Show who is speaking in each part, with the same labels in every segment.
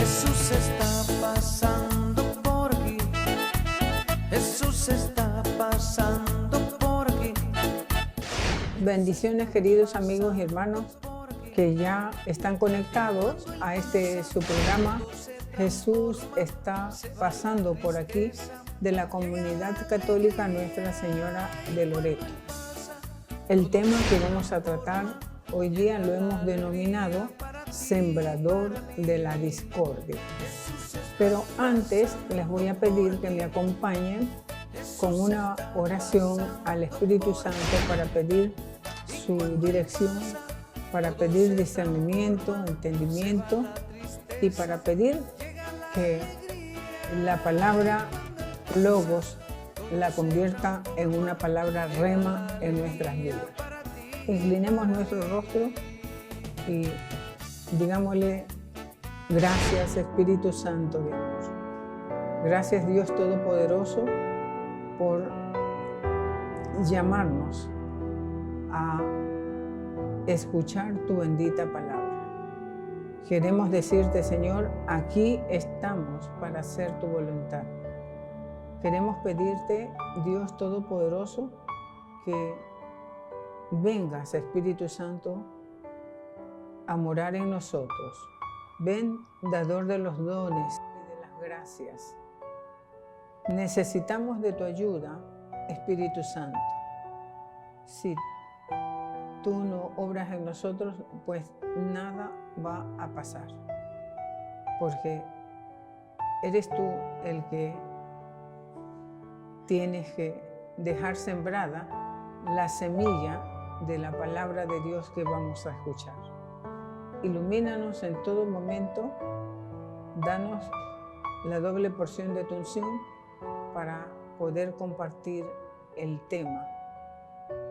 Speaker 1: Jesús está pasando por aquí. Jesús está pasando por aquí.
Speaker 2: Bendiciones, queridos amigos y hermanos que ya están conectados a su programa Jesús está pasando por aquí, de la comunidad católica Nuestra Señora de Loreto. El tema que vamos a tratar hoy día lo hemos denominado Sembrador de la Discordia. Pero antes les voy a pedir que me acompañen con una oración al Espíritu Santo para pedir su dirección, para pedir discernimiento, entendimiento y para pedir que la palabra Logos la convierta en una palabra rema en nuestras vidas. Inclinemos nuestro rostro y digámosle: gracias, Espíritu Santo de amor. Gracias, Dios Todopoderoso, por llamarnos a escuchar tu bendita palabra. Queremos decirte, Señor, aquí estamos para hacer tu voluntad. Queremos pedirte, Dios Todopoderoso, que vengas, Espíritu Santo, a morar en nosotros. Ven, dador de los dones y de las gracias. Necesitamos de tu ayuda, Espíritu Santo. Si tú no obras en nosotros, pues nada va a pasar. Porque eres tú el que tienes que dejar sembrada la semilla de la palabra de Dios que vamos a escuchar. Ilumínanos en todo momento, danos la doble porción de tu unción para poder compartir el tema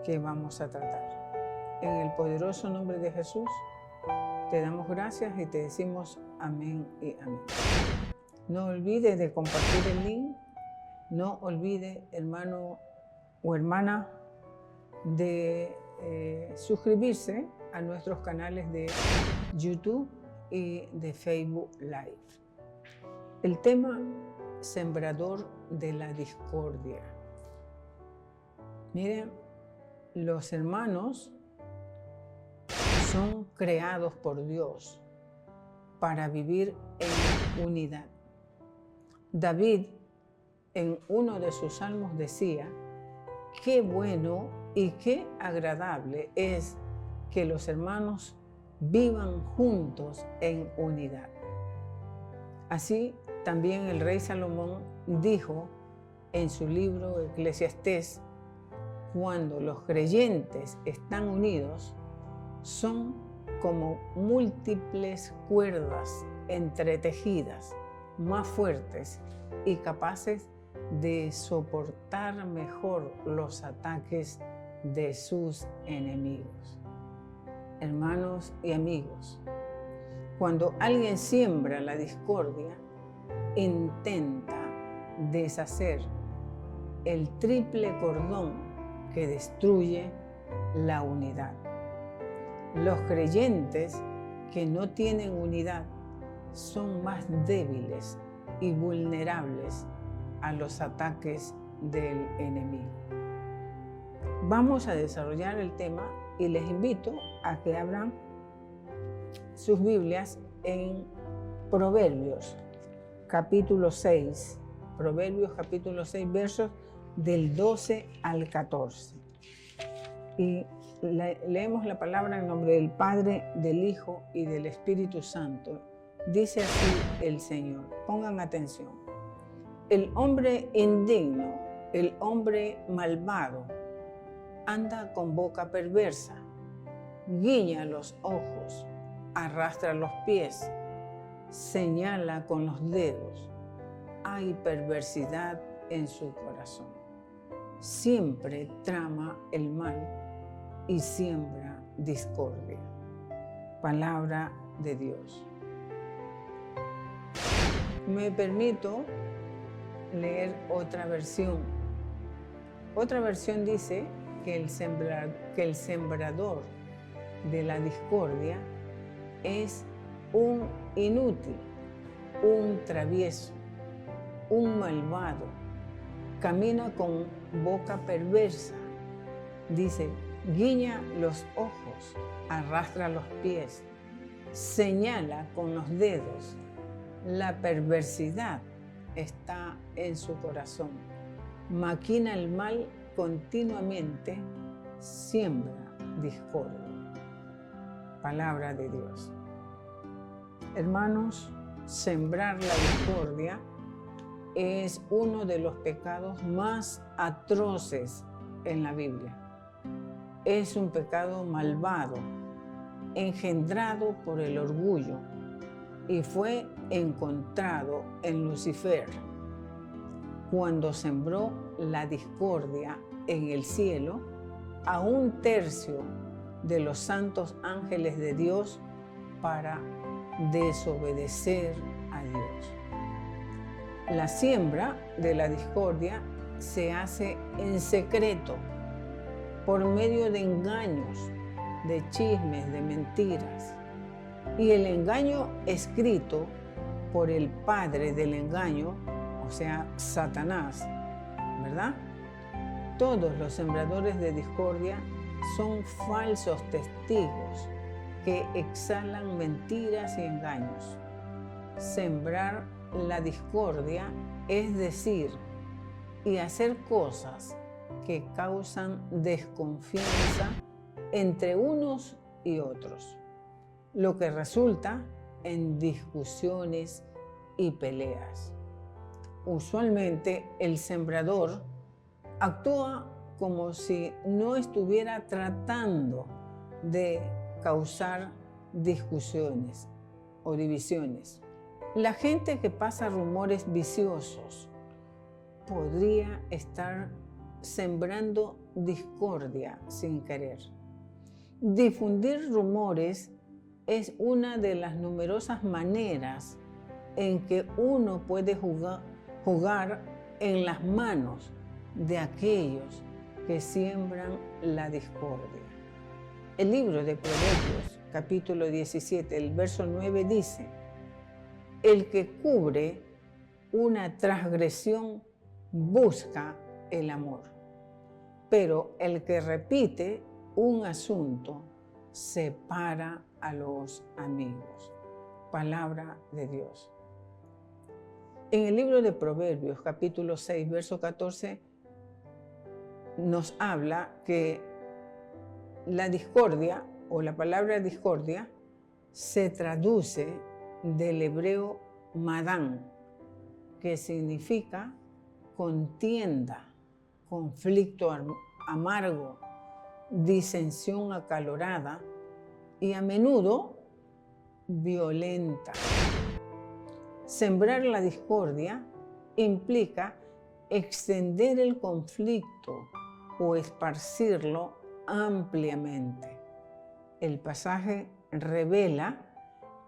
Speaker 2: que vamos a tratar. En el poderoso nombre de Jesús, te damos gracias y te decimos amén y amén. No olvides de compartir el link. No olvide, hermano o hermana, de suscribirse a nuestros canales de YouTube y de Facebook Live. El tema: Sembrador de la Discordia. Miren, los hermanos son creados por Dios para vivir en unidad. David, en uno de sus salmos, decía: qué bueno y qué agradable es que los hermanos vivan juntos en unidad. Así también el rey Salomón dijo en su libro Eclesiastés: cuando los creyentes están unidos, son como múltiples cuerdas entretejidas, más fuertes y capaces de soportar mejor los ataques de sus enemigos. Hermanos y amigos, cuando alguien siembra la discordia, intenta deshacer el triple cordón que destruye la unidad. Los creyentes que no tienen unidad son más débiles y vulnerables a los ataques del enemigo. Vamos a desarrollar el tema y les invito a que abran sus Biblias en Proverbios capítulo 6. Proverbios capítulo 6, versos del 12 al 14. Y leemos la palabra en nombre del Padre, del Hijo y del Espíritu Santo. Dice así el Señor. Pongan atención. El hombre indigno, el hombre malvado, anda con boca perversa, guiña los ojos, arrastra los pies, señala con los dedos. Hay perversidad en su corazón. Siempre trama el mal y siembra discordia. Palabra de Dios. Me permito leer otra versión. Otra versión dice que el sembrador de la discordia es un inútil, un travieso, un malvado, camina con boca perversa, dice, guiña los ojos, arrastra los pies, señala con los dedos. La perversidad está en su corazón. Maquina el mal continuamente, siembra discordia. Palabra de Dios. Hermanos, sembrar la discordia es uno de los pecados más atroces en la Biblia. Es un pecado malvado, engendrado por el orgullo, y fue encontrado en Lucifer, cuando sembró la discordia en el cielo a un tercio de los santos ángeles de Dios para desobedecer a Dios. La siembra de la discordia se hace en secreto, por medio de engaños, de chismes, de mentiras. Y el engaño escrito por el padre del engaño, o sea, Satanás, ¿verdad? Todos los sembradores de discordia son falsos testigos que exhalan mentiras y engaños. Sembrar la discordia es decir y hacer cosas que causan desconfianza entre unos y otros, lo que resulta en discusiones y peleas. Usualmente el sembrador actúa como si no estuviera tratando de causar discusiones o divisiones. La gente que pasa rumores viciosos podría estar sembrando discordia sin querer. Difundir rumores es una de las numerosas maneras en que uno puede jugar en las manos de aquellos que siembran la discordia. El libro de Proverbios, capítulo 17, el verso 9 dice: el que cubre una transgresión busca el amor, pero el que repite un asunto separa a los amigos. Palabra de Dios. En el libro de Proverbios, capítulo 6, verso 14, nos habla que la discordia, o la palabra discordia, se traduce del hebreo madán, que significa contienda, conflicto amargo, disensión acalorada y a menudo violenta. Sembrar la discordia implica extender el conflicto o esparcirlo ampliamente. El pasaje revela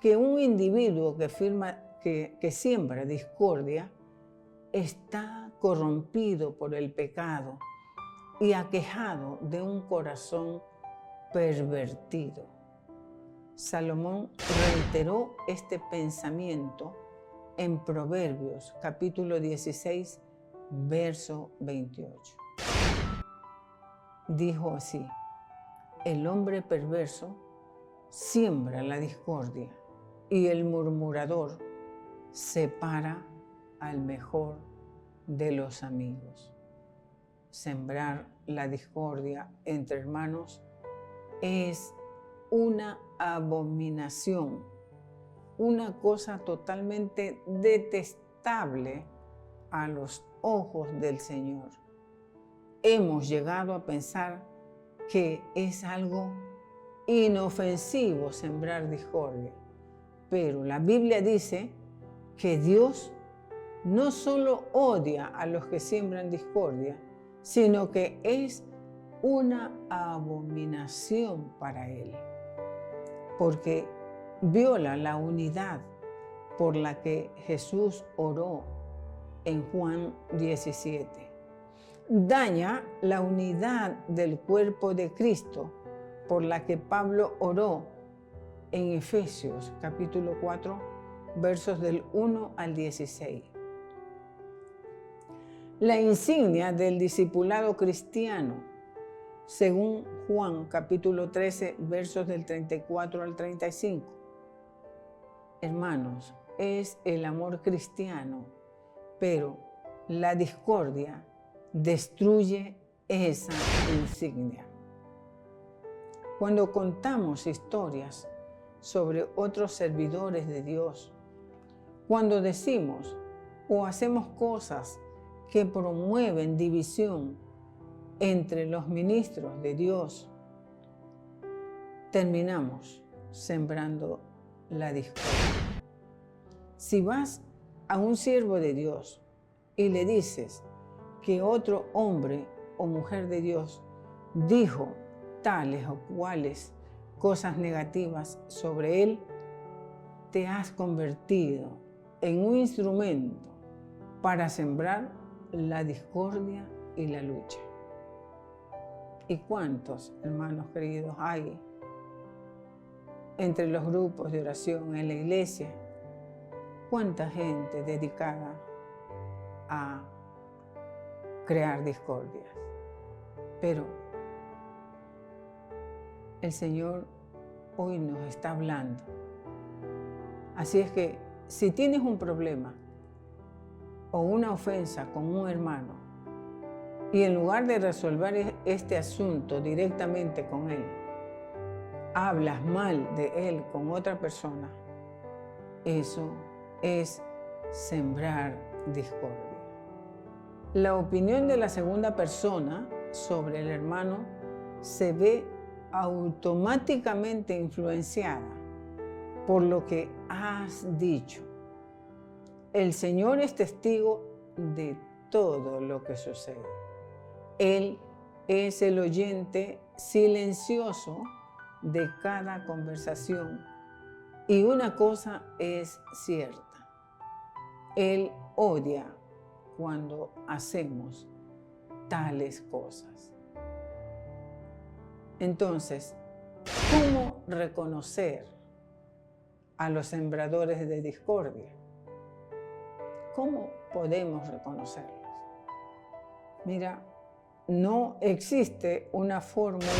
Speaker 2: que un individuo que siembra discordia está corrompido por el pecado y aquejado de un corazón pervertido. Salomón reiteró este pensamiento en Proverbios, capítulo 16, verso 28. Dijo así: el hombre perverso siembra la discordia y el murmurador separa al mejor de los amigos. Sembrar la discordia entre hermanos es una abominación, una cosa totalmente detestable a los ojos del Señor. Hemos llegado a pensar que es algo inofensivo sembrar discordia, pero la Biblia dice que Dios no solo odia a los que siembran discordia, sino que es una abominación para Él, porque viola la unidad por la que Jesús oró en Juan 17. Daña la unidad del cuerpo de Cristo por la que Pablo oró en Efesios capítulo 4, versos del 1 al 16. La insignia del discipulado cristiano, según Juan capítulo 13, versos del 34 al 35. Hermanos, es el amor cristiano, pero la discordia destruye esa insignia. Cuando contamos historias sobre otros servidores de Dios, cuando decimos o hacemos cosas que promueven división entre los ministros de Dios, terminamos sembrando la discordia. Si vas a un siervo de Dios y le dices que otro hombre o mujer de Dios dijo tales o cuales cosas negativas sobre él, te has convertido en un instrumento para sembrar la discordia y la lucha. ¿Y cuántos, hermanos queridos, hay entre los grupos de oración en la iglesia? ¿Cuánta gente dedicada a crear discordias? Pero el Señor hoy nos está hablando. Así es que si tienes un problema o una ofensa con un hermano y en lugar de resolver este asunto directamente con él, hablas mal de él con otra persona, eso es sembrar discordia. La opinión de la segunda persona sobre el hermano se ve automáticamente influenciada por lo que has dicho. El Señor es testigo de todo lo que sucede. Él es el oyente silencioso de cada conversación. Y una cosa es cierta: Él odia cuando hacemos tales cosas. Entonces, ¿cómo reconocer a los sembradores de discordia? ¿Cómo podemos reconocerlos? Mira, no existe una fórmula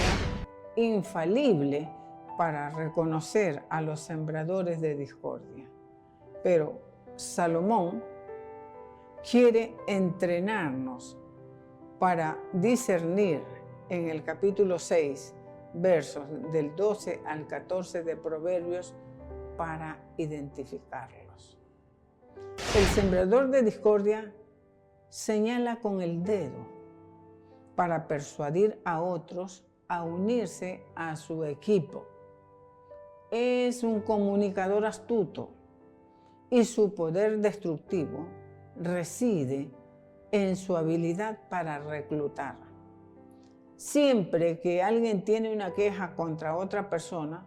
Speaker 2: infalible para reconocer a los sembradores de discordia. Pero Salomón quiere entrenarnos para discernir en el capítulo 6, versos del 12 al 14 de Proverbios, para identificarlos. El sembrador de discordia señala con el dedo para persuadir a otros a unirse a su equipo. Es un comunicador astuto y su poder destructivo reside en su habilidad para reclutar. Siempre que alguien tiene una queja contra otra persona,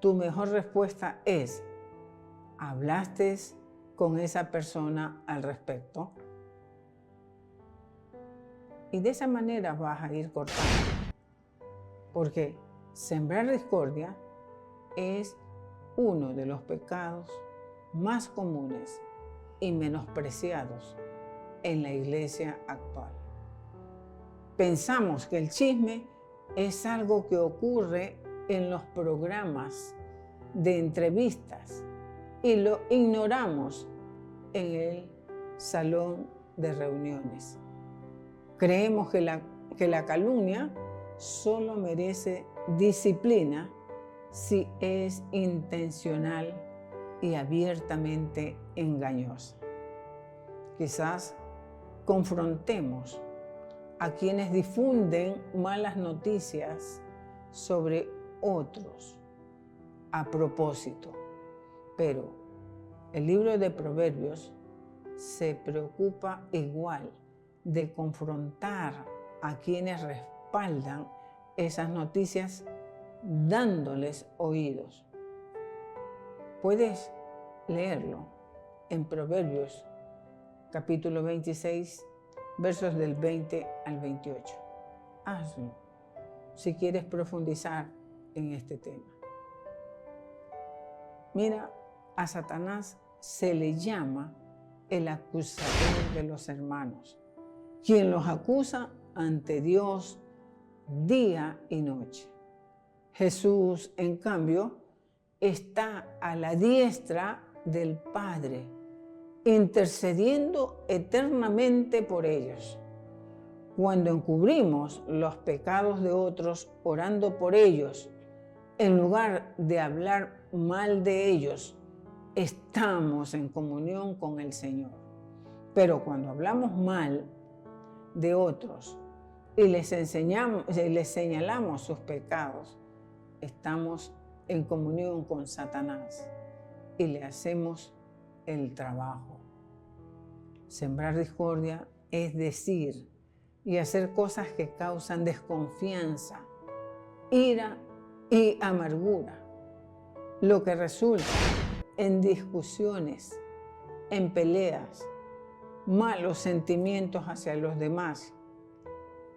Speaker 2: tu mejor respuesta es: ¿hablaste con esa persona al respecto? Y de esa manera vas a ir cortando. Porque sembrar discordia es uno de los pecados más comunes y menospreciados en la iglesia actual. Pensamos que el chisme es algo que ocurre en los programas de entrevistas y lo ignoramos en el salón de reuniones. Creemos que la calumnia solo merece disciplina si es intencional y abiertamente engañosa. Quizás confrontemos a quienes difunden malas noticias sobre otros a propósito, pero el libro de Proverbios se preocupa igual de confrontar a quienes respaldan esas noticias dándoles oídos. Puedes leerlo en Proverbios capítulo 26, versos del 20 al 28. Hazlo si quieres profundizar en este tema. Mira, a Satanás se le llama el acusador de los hermanos, quien los acusa ante Dios día y noche. Jesús, en cambio, está a la diestra del Padre, intercediendo eternamente por ellos. Cuando encubrimos los pecados de otros orando por ellos, en lugar de hablar mal de ellos, estamos en comunión con el Señor. Pero cuando hablamos mal de otros y les señalamos sus pecados, estamos en comunión con Satanás y le hacemos el trabajo. Sembrar discordia es decir y hacer cosas que causan desconfianza, ira y amargura, lo que resulta en discusiones, en peleas, malos sentimientos hacia los demás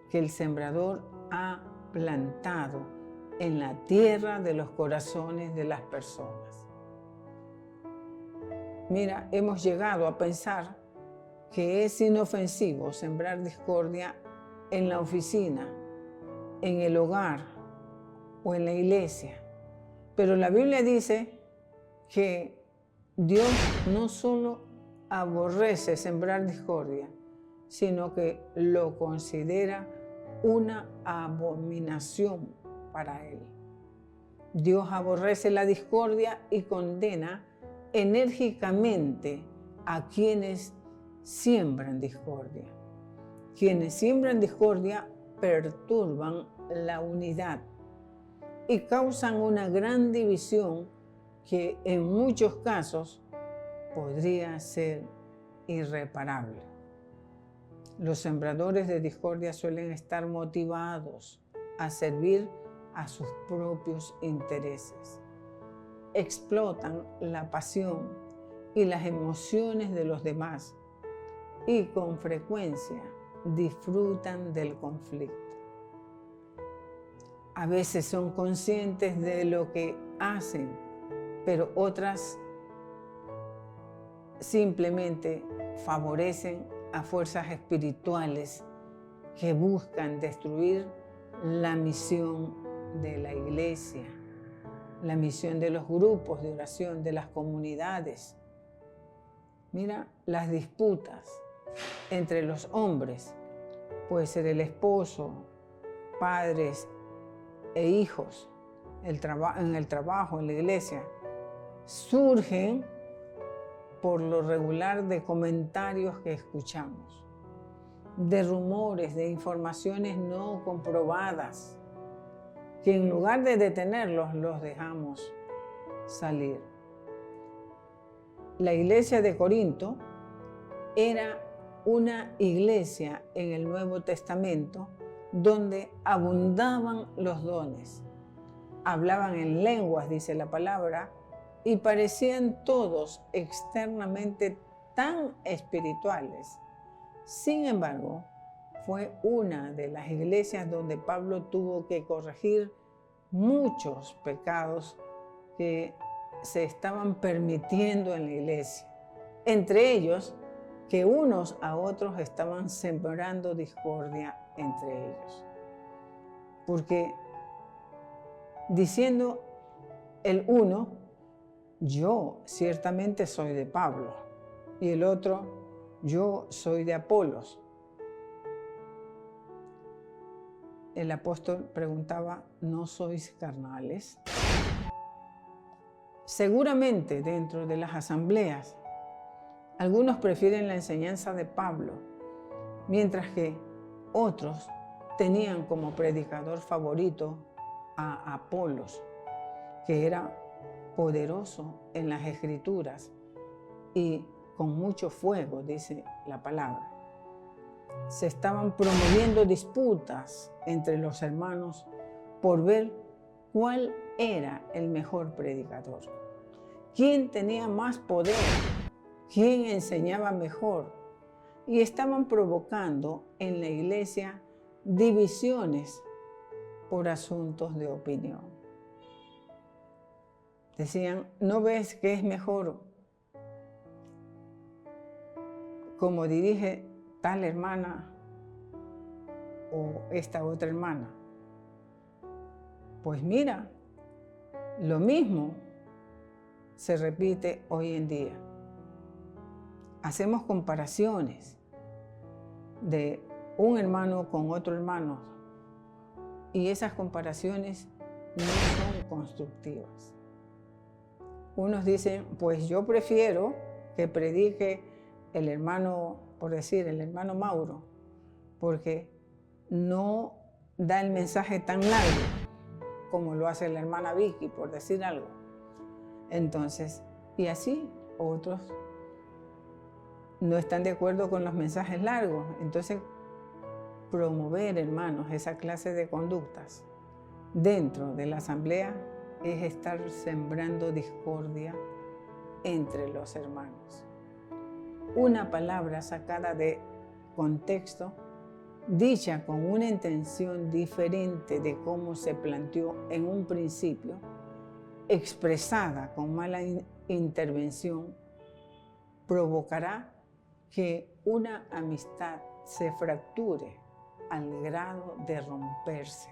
Speaker 2: que el sembrador ha plantado en la tierra de los corazones de las personas. Mira, hemos llegado a pensar que es inofensivo sembrar discordia en la oficina, en el hogar o en la iglesia. Pero la Biblia dice que Dios no solo aborrece sembrar discordia, sino que lo considera una abominación para Él. Dios aborrece la discordia y condena enérgicamente a quienes siembran discordia. Quienes siembran discordia perturban la unidad y causan una gran división que en muchos casos podría ser irreparable. Los sembradores de discordia suelen estar motivados a servir a sus propios intereses. Explotan la pasión y las emociones de los demás y con frecuencia disfrutan del conflicto. A veces son conscientes de lo que hacen, pero otras simplemente favorecen a fuerzas espirituales que buscan destruir la misión de la iglesia, la misión de los grupos de oración, de las comunidades. Mira, las disputas entre los hombres, puede ser el esposo, padres e hijos, en el trabajo, en la iglesia, surgen por lo regular de comentarios que escuchamos, de rumores, de informaciones no comprobadas, que en lugar de detenerlos, los dejamos salir. La iglesia de Corinto era una iglesia en el Nuevo Testamento donde abundaban los dones. Hablaban en lenguas, dice la palabra, y parecían todos externamente tan espirituales. Sin embargo, fue una de las iglesias donde Pablo tuvo que corregir muchos pecados que se estaban permitiendo en la iglesia. Entre ellos, que unos a otros estaban sembrando discordia entre ellos. Porque diciendo el uno, yo ciertamente soy de Pablo, y el otro, yo soy de Apolos. El apóstol preguntaba, ¿no sois carnales? Seguramente dentro de las asambleas, algunos prefieren la enseñanza de Pablo, mientras que otros tenían como predicador favorito a Apolos, que era poderoso en las Escrituras y con mucho fuego, dice la palabra. Se estaban promoviendo disputas entre los hermanos por ver cuál era el mejor predicador, quién tenía más poder, quién enseñaba mejor, y estaban provocando en la iglesia divisiones por asuntos de opinión. Decían, ¿no ves que es mejor como dirige tal hermana o esta otra hermana. Pues mira, lo mismo se repite hoy en día. Hacemos comparaciones de un hermano con otro hermano y esas comparaciones no son constructivas. Unos dicen, pues yo prefiero que predique el hermano, por decir, el hermano Mauro, porque no da el mensaje tan largo como lo hace la hermana Vicky, por decir algo. Entonces, y así otros no están de acuerdo con los mensajes largos. Entonces, promover, hermanos, esa clase de conductas dentro de la asamblea es estar sembrando discordia entre los hermanos. Una palabra sacada de contexto, dicha con una intención diferente de cómo se planteó en un principio, expresada con mala intervención, provocará que una amistad se fracture al grado de romperse.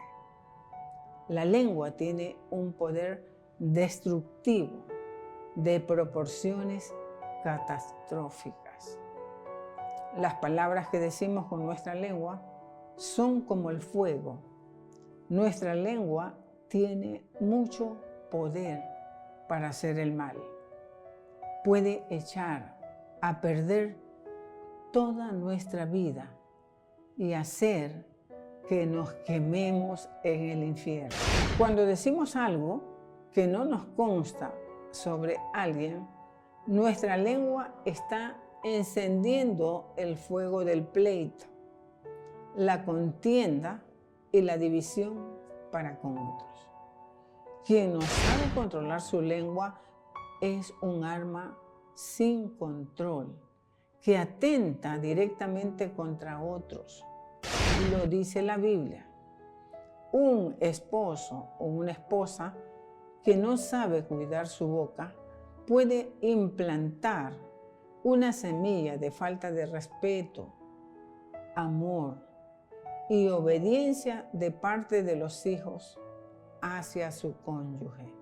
Speaker 2: La lengua tiene un poder destructivo de proporciones catastróficas. Las palabras que decimos con nuestra lengua son como el fuego. Nuestra lengua tiene mucho poder para hacer el mal. Puede echar a perder toda nuestra vida y hacer que nos quememos en el infierno. Cuando decimos algo que no nos consta sobre alguien, nuestra lengua está encendiendo el fuego del pleito, la contienda y la división para con otros. Quien no sabe controlar su lengua es un arma sin control que atenta directamente contra otros. Lo dice la Biblia. Un esposo o una esposa que no sabe cuidar su boca puede implantar una semilla de falta de respeto, amor y obediencia de parte de los hijos hacia su cónyuge.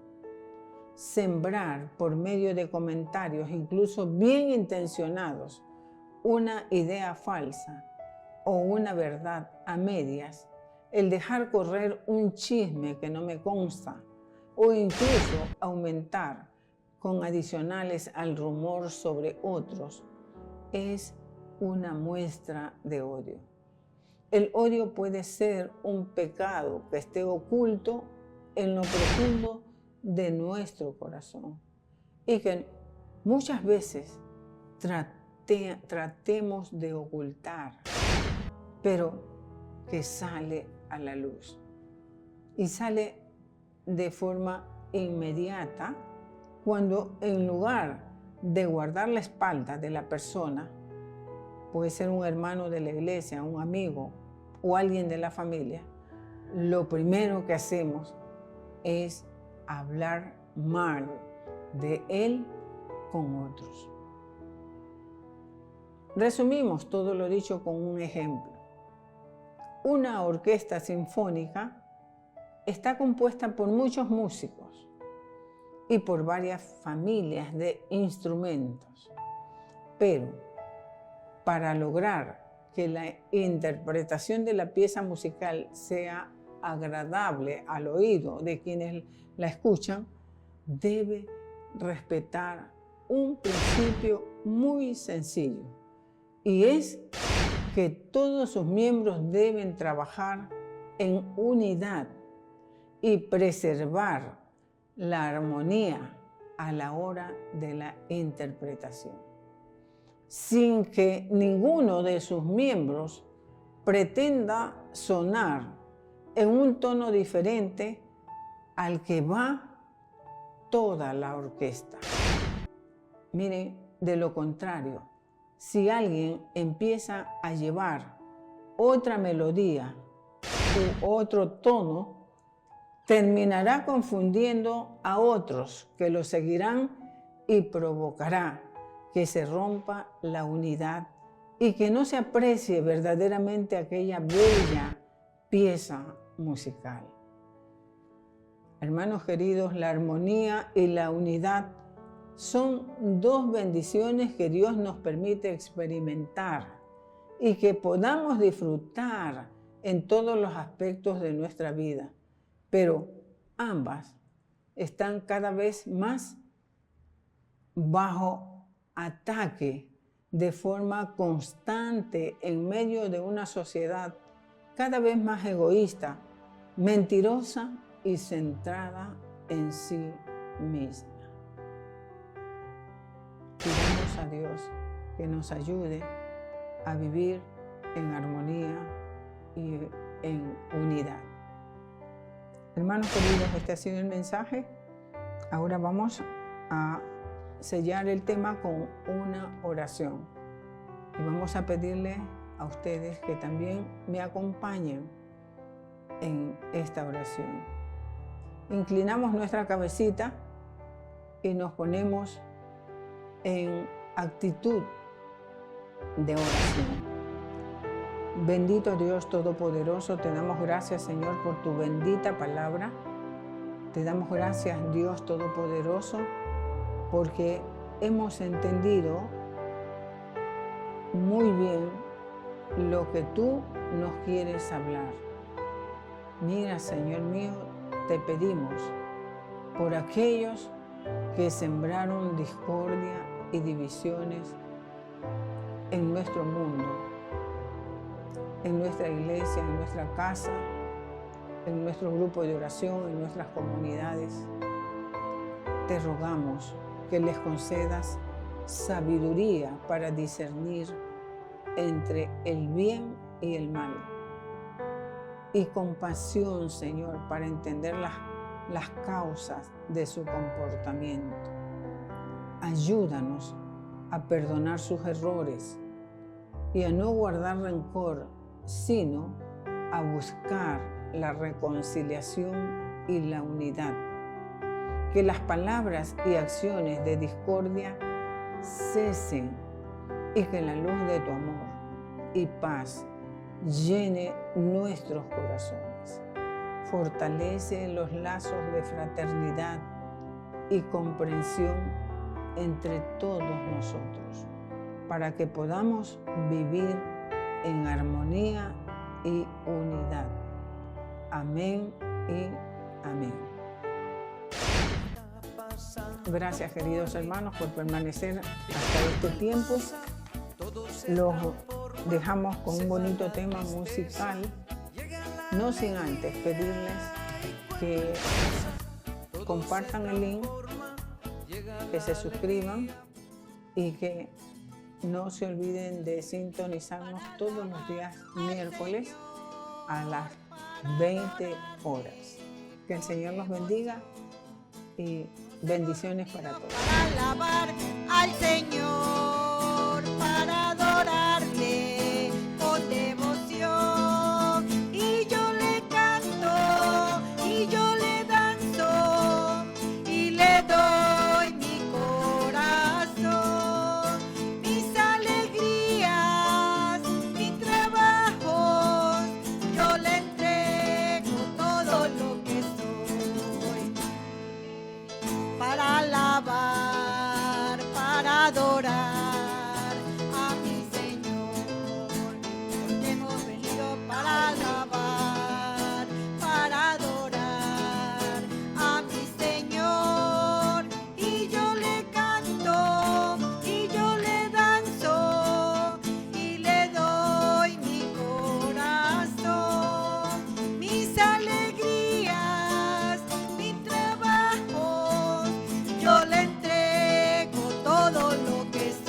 Speaker 2: Sembrar por medio de comentarios, incluso bien intencionados, una idea falsa o una verdad a medias, el dejar correr un chisme que no me consta o incluso aumentar con adicionales al rumor sobre otros, es una muestra de odio. El odio puede ser un pecado que esté oculto en lo profundo de nuestro corazón y que muchas veces tratemos de ocultar, pero que sale a la luz y sale de forma inmediata cuando en lugar de guardar la espalda de la persona, puede ser un hermano de la iglesia, un amigo o alguien de la familia, lo primero que hacemos es hablar mal de él con otros. Resumimos todo lo dicho con un ejemplo. Una orquesta sinfónica está compuesta por muchos músicos y por varias familias de instrumentos, pero para lograr que la interpretación de la pieza musical sea agradable al oído de quienes la escuchan, debe respetar un principio muy sencillo, y es que todos sus miembros deben trabajar en unidad y preservar la armonía a la hora de la interpretación, sin que ninguno de sus miembros pretenda sonar en un tono diferente al que va toda la orquesta. Miren, de lo contrario, si alguien empieza a llevar otra melodía u otro tono, terminará confundiendo a otros que lo seguirán y provocará que se rompa la unidad y que no se aprecie verdaderamente aquella bella pieza musical. Hermanos queridos, la armonía y la unidad son dos bendiciones que Dios nos permite experimentar y que podamos disfrutar en todos los aspectos de nuestra vida. Pero ambas están cada vez más bajo ataque de forma constante en medio de una sociedad cada vez más egoísta, mentirosa y centrada en sí misma. Pidamos a Dios que nos ayude a vivir en armonía y en unidad. Hermanos queridos, este ha sido el mensaje. Ahora vamos a sellar el tema con una oración. Y vamos a pedirle a ustedes que también me acompañen en esta oración. Inclinamos nuestra cabecita y nos ponemos en actitud de oración. Bendito Dios Todopoderoso, te damos gracias, Señor, por tu bendita palabra. Te damos gracias, Dios Todopoderoso, porque hemos entendido muy bien lo que tú nos quieres hablar. Mira, Señor mío, te pedimos por aquellos que sembraron discordia y divisiones en nuestro mundo, en nuestra iglesia, en nuestra casa, en nuestro grupo de oración, en nuestras comunidades. Te rogamos que les concedas sabiduría para discernir entre el bien y el mal, y compasión, Señor, para entender las causas de su comportamiento. Ayúdanos a perdonar sus errores y a no guardar rencor, sino a buscar la reconciliación y la unidad. Que las palabras y acciones de discordia cesen y que la luz de tu amor y paz llene nuestros corazones. Fortalece los lazos de fraternidad y comprensión entre todos nosotros, para que podamos vivir en armonía y unidad. Amén y amén. Gracias, queridos hermanos, por permanecer hasta este tiempo. Los dejamos con un bonito tema musical, no sin antes pedirles que compartan el link, que se suscriban y que no se olviden de sintonizarnos todos los días miércoles a las 20 horas. Que el Señor los bendiga y bendiciones para todos.
Speaker 3: Para alabar al Señor, para adorarle con devoción. Y yo le canto, y yo le danzo, y le doy mi corazón, mis alegrías, mi trabajo. Yo le entrego todo lo que soy. Para alabar, para adorar a mi Señor, porque hemos venido para alabar, para adorar a mi Señor. Y yo le canto, y yo le danzo, y le doy mi corazón, mis alegrías, mi trabajo. Yo le entrego todo lo que soy.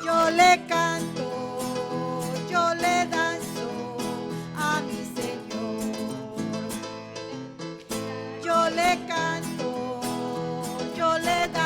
Speaker 3: Yo le canto, yo le danzo a mi Señor. Yo le canto, yo le danzo.